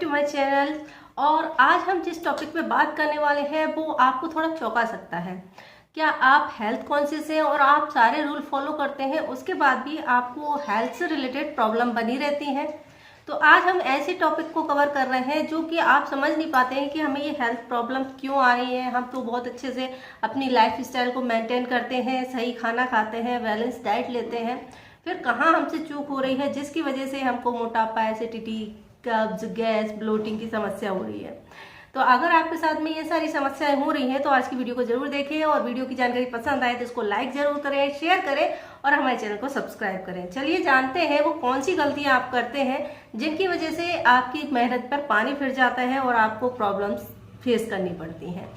To my channel. और आज हम जिस टॉपिक पे बात करने वाले हैं वो आपको थोड़ा चौंका सकता है। क्या आप हेल्थ कॉन्शियस हैं और आप सारे रूल फॉलो करते हैं, उसके बाद भी आपको हेल्थ से रिलेटेड प्रॉब्लम बनी रहती हैं? तो आज हम ऐसे टॉपिक को कवर कर रहे हैं जो कि आप समझ नहीं पाते हैं कि हमें ये हेल्थ प्रॉब्लम क्यों आ रही है। हम तो बहुत अच्छे से अपनी लाइफ स्टाइल को मेंटेन करते हैं, सही खाना खाते हैं, बैलेंस डाइट लेते हैं, फिर कहाँ हमसे चूक हो रही है जिसकी वजह से हमको मोटापा, एसिडिटी, कब्ज, गैस, ब्लोटिंग की समस्या हो रही है। तो अगर आपके साथ में ये सारी समस्याएं हो रही हैं तो आज की वीडियो को जरूर देखें और वीडियो की जानकारी पसंद आए तो इसको लाइक जरूर करें, शेयर करें और हमारे चैनल को सब्सक्राइब करें। चलिए जानते हैं वो कौन सी गलतियां आप करते हैं जिनकी वजह से आपकी मेहनत पर पानी फिर जाता है और आपको प्रॉब्लम्स फेस करनी पड़ती हैं।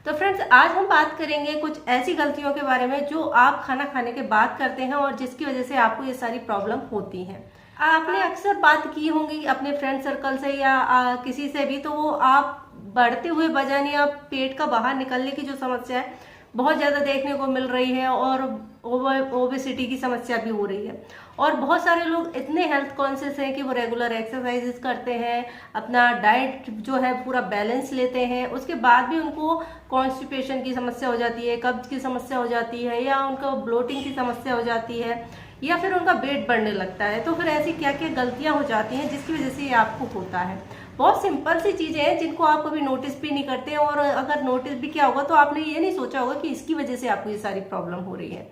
तो फ्रेंड्स, आज हम बात करेंगे कुछ ऐसी गलतियों के बारे में जो आप खाना खाने के बाद करते हैं और जिसकी वजह से आपको ये सारी प्रॉब्लम होती हैं। आपने अक्सर बात की होंगी अपने फ्रेंड सर्कल से या किसी से भी, तो वो आप बढ़ते हुए वजन या पेट का बाहर निकलने की जो समस्या है बहुत ज़्यादा देखने को मिल रही है और ओबेसिटी की समस्या भी हो रही है। और बहुत सारे लोग इतने हेल्थ कॉन्शियस हैं कि वो रेगुलर एक्सरसाइजेस करते हैं, अपना डाइट जो है पूरा बैलेंस लेते हैं, उसके बाद भी उनको कॉन्स्टिपेशन की समस्या हो जाती है, कब्ज की समस्या हो जाती है, या उनको ब्लोटिंग की समस्या हो जाती है, या फिर उनका वेट बढ़ने लगता है। तो फिर ऐसी क्या क्या गलतियां हो जाती हैं जिसकी वजह से ये आपको होता है। बहुत सिंपल सी चीजें हैं जिनको आप कभी नोटिस भी नहीं करते, और अगर नोटिस भी किया होगा तो आपने ये नहीं सोचा होगा कि इसकी वजह से आपको ये सारी प्रॉब्लम हो रही है।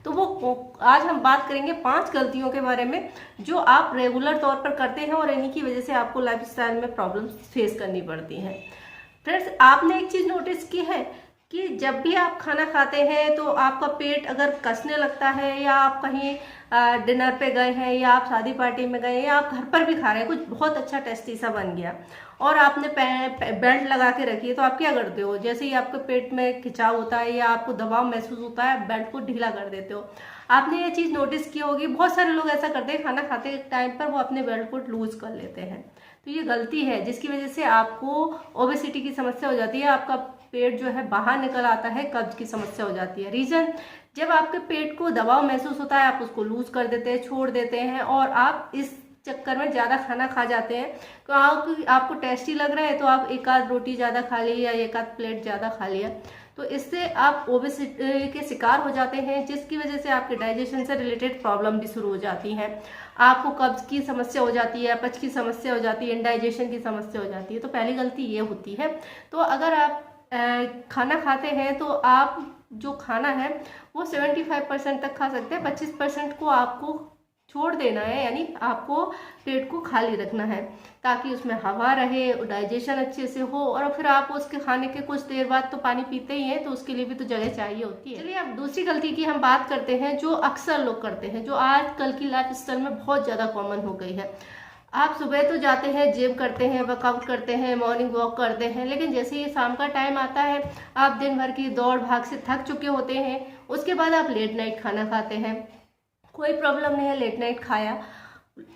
तो वो आज हम बात करेंगे 5 गलतियों के बारे में जो आप रेगुलर तौर पर करते हैं और इन्हीं की वजह से आपको लाइफस्टाइल में प्रॉब्लम फेस करनी पड़ती हैं। फ्रेंड्स, आपने एक चीज नोटिस की है कि जब भी आप खाना खाते हैं तो आपका पेट अगर कसने लगता है, या आप कहीं डिनर पे गए हैं, या आप शादी पार्टी में गए, या आप घर पर भी खा रहे हैं, कुछ बहुत अच्छा टेस्टी सा बन गया और आपने बेल्ट लगा के रखी है, तो आप क्या करते हो? जैसे ही आपके पेट में खिंचाव होता है या आपको दबाव महसूस होता है, बेल्ट को ढीला कर देते हो। आपने ये चीज नोटिस की होगी, बहुत सारे लोग ऐसा करते हैं, खाना खाते टाइम पर वो अपने बेल्ट को लूज कर लेते हैं। तो ये गलती है जिसकी वजह से आपको ओबेसिटी की समस्या हो जाती है, आपका पेट जो है बाहर निकल आता है, कब्ज की समस्या हो जाती है। रीजन, जब आपके पेट को दबाव महसूस होता है आप उसको लूज कर देते हैं, छोड़ देते हैं, और आप इस चक्कर में ज्यादा खाना खा जाते हैं। तो आपको टेस्टी लग रहा है तो आप एक आध रोटी ज्यादा खा ली या एक आध प्लेट ज्यादा खा लिया, तो इससे आप ओबेसिटी के शिकार हो जाते हैं, जिसकी वजह से आपके डाइजेशन से रिलेटेड प्रॉब्लम भी शुरू हो जाती है। आपको कब्ज की समस्या हो जाती है, अपच की समस्या हो जाती है, इंडाइजेशन की समस्या हो जाती है। तो पहली गलती ये होती है। तो अगर आप खाना खाते हैं तो आप जो खाना है वो 75% तक खा सकते हैं, 25% को आपको छोड़ देना है, यानी आपको पेट को खाली रखना है ताकि उसमें हवा रहे, डाइजेशन अच्छे से हो, और फिर आप उसके खाने के कुछ देर बाद तो पानी पीते ही हैं, तो उसके लिए भी तो जगह चाहिए होती है। चलिए अब दूसरी गलती की हम बात करते हैं जो अक्सर लोग करते हैं, जो आजकल की लाइफ स्टाइल में बहुत ज़्यादा कॉमन हो गई है। आप सुबह तो जाते हैं, जिम करते हैं, वर्कआउट करते हैं, मॉर्निंग वॉक करते हैं, लेकिन जैसे ये शाम का टाइम आता है आप दिन भर की दौड़ भाग से थक चुके होते हैं, उसके बाद आप लेट नाइट खाना खाते हैं। कोई प्रॉब्लम नहीं है लेट नाइट खाया।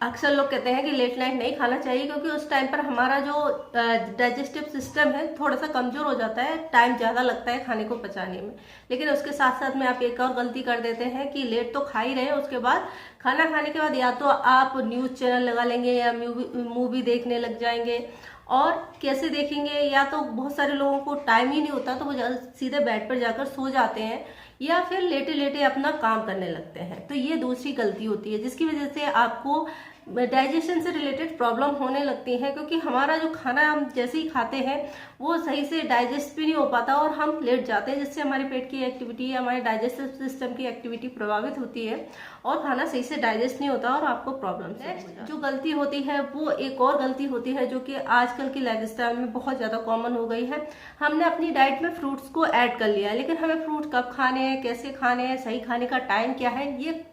अक्सर लोग कहते हैं कि लेट नाइट नहीं खाना चाहिए क्योंकि उस टाइम पर हमारा जो डाइजेस्टिव सिस्टम है थोड़ा सा कमजोर हो जाता है, टाइम ज़्यादा लगता है खाने को पचाने में। लेकिन उसके साथ साथ में आप एक और गलती कर देते हैं कि लेट तो खा ही रहे हैं, उसके बाद खाना खाने के बाद या तो आप न्यूज़ चैनल लगा लेंगे या मूवी देखने लग जाएंगे। और कैसे देखेंगे, या तो बहुत सारे लोगों को टाइम ही नहीं होता तो वो सीधे बेड पर जाकर सो जाते हैं, या फिर लेटे लेटे अपना काम करने लगते हैं। तो ये दूसरी गलती होती है जिसकी वजह से आपको डाइजेशन से रिलेटेड प्रॉब्लम होने लगती है, क्योंकि हमारा जो खाना हम जैसे ही खाते हैं वो सही से डाइजेस्ट भी नहीं हो पाता और हम लेट जाते हैं, जिससे हमारे पेट की एक्टिविटी, हमारे डाइजेस्टिव सिस्टम की एक्टिविटी प्रभावित होती है और खाना सही से डाइजेस्ट नहीं होता और आपको प्रॉब्लम। नेक्स्ट जो गलती होती है वो एक और गलती होती है जो कि आजकल की लाइफस्टाइल में बहुत ज़्यादा कॉमन हो गई है। हमने अपनी डाइट में फ्रूट्स को ऐड कर लिया है, लेकिन हमें फ्रूट कब खाने हैं, कैसे खाने हैं, सही खाने का टाइम क्या है, ये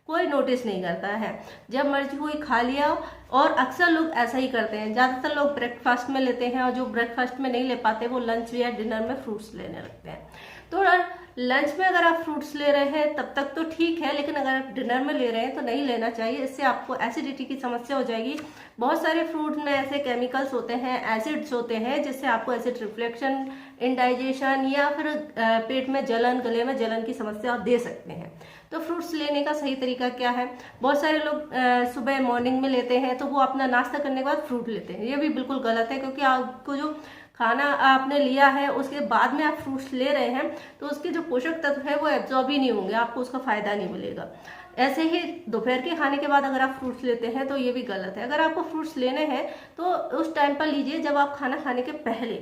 कोई नोटिस नहीं करता है। जब मर्जी हुई खा लिया, और अक्सर लोग ऐसा ही करते हैं। ज़्यादातर लोग ब्रेकफास्ट में लेते हैं और जो ब्रेकफास्ट में नहीं ले पाते वो लंच या डिनर में फ्रूट्स लेने लगते हैं। तो लंच में अगर आप फ्रूट्स ले रहे हैं तब तक तो ठीक है, लेकिन अगर आप डिनर में ले रहे हैं तो नहीं लेना चाहिए। इससे आपको एसिडिटी की समस्या हो जाएगी। बहुत सारे फ्रूट में ऐसे केमिकल्स होते हैं, एसिड्स होते हैं, जिससे आपको एसिड रिफ्लेक्शन, इंडाइजेशन या फिर पेट में जलन, गले में जलन की समस्या दे सकते हैं। तो फ्रूट्स लेने का सही तरीका क्या है? बहुत सारे लोग सुबह मॉर्निंग में लेते हैं तो वो अपना नाश्ता करने के बाद फ्रूट लेते हैं। ये भी बिल्कुल गलत है, क्योंकि आपको जो खाना आपने लिया है उसके बाद में आप फ्रूट्स ले रहे हैं तो उसके जो पोषक तत्व है वो एब्जॉर्ब ही नहीं होंगे, आपको उसका फायदा नहीं मिलेगा। ऐसे ही दोपहर के खाने के बाद अगर आप फ्रूट्स लेते हैं तो ये भी गलत है। अगर आपको फ्रूट्स लेने हैं तो उस टाइम पर लीजिए जब आप खाना खाने के पहले,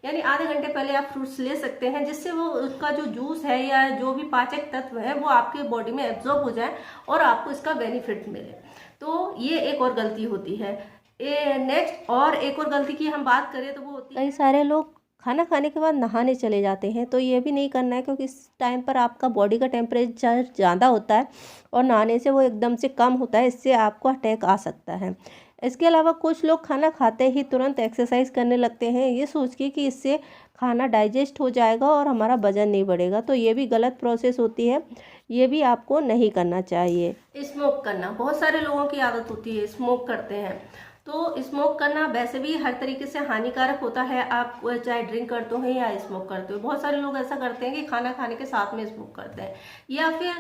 यानी आधे घंटे पहले आप फ्रूट्स ले सकते हैं, जिससे वो उसका जो जूस है या जो भी पाचक तत्व है वो आपके बॉडी में एब्जॉर्ब हो जाए और आपको इसका बेनिफिट मिले। तो ये एक और गलती होती है। नेक्स्ट और एक और गलती की हम बात करें तो वो होती है, कई सारे लोग खाना खाने के बाद नहाने चले जाते हैं। तो ये भी नहीं करना है, क्योंकि इस टाइम पर आपका बॉडी का टेम्परेचर ज़्यादा होता है और नहाने से वो एकदम से कम होता है, इससे आपको अटैक आ सकता है। इसके अलावा कुछ लोग खाना खाते ही तुरंत एक्सरसाइज करने लगते हैं, ये सोच के कि इससे खाना डाइजेस्ट हो जाएगा और हमारा वजन नहीं बढ़ेगा। तो ये भी गलत प्रोसेस होती है, ये भी आपको नहीं करना चाहिए। स्मोक करना, बहुत सारे लोगों की आदत होती है, स्मोक करते हैं। तो स्मोक करना वैसे भी हर तरीके से हानिकारक होता है। आप चाहे ड्रिंक करते हो या स्मोक करते हो, बहुत सारे लोग ऐसा करते हैं कि खाना खाने के साथ में स्मोक करते हैं, या फिर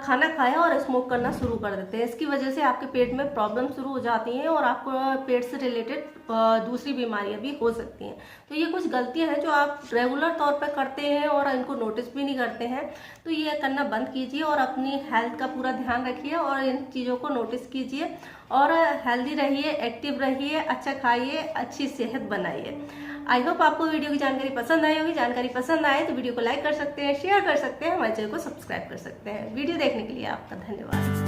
खाना खाया और स्मोक करना शुरू कर देते हैं। इसकी वजह से आपके पेट में प्रॉब्लम शुरू हो जाती हैं और आपको पेट से रिलेटेड दूसरी बीमारियां भी हो सकती हैं। तो ये कुछ गलतियां हैं जो आप रेगुलर तौर पर करते हैं और इनको नोटिस भी नहीं करते हैं। तो ये करना बंद कीजिए और अपनी हेल्थ का पूरा ध्यान रखिए और इन चीज़ों को नोटिस कीजिए और हेल्दी रहिए, एक्टिव रहिए, अच्छा खाइए, अच्छी सेहत बनाइए। आई होप आपको वीडियो की जानकारी पसंद आई होगी। जानकारी पसंद आए तो वीडियो को लाइक कर सकते हैं, शेयर कर सकते हैं, हमारे चैनल को सब्सक्राइब कर सकते हैं। वीडियो देखने के लिए आपका धन्यवाद।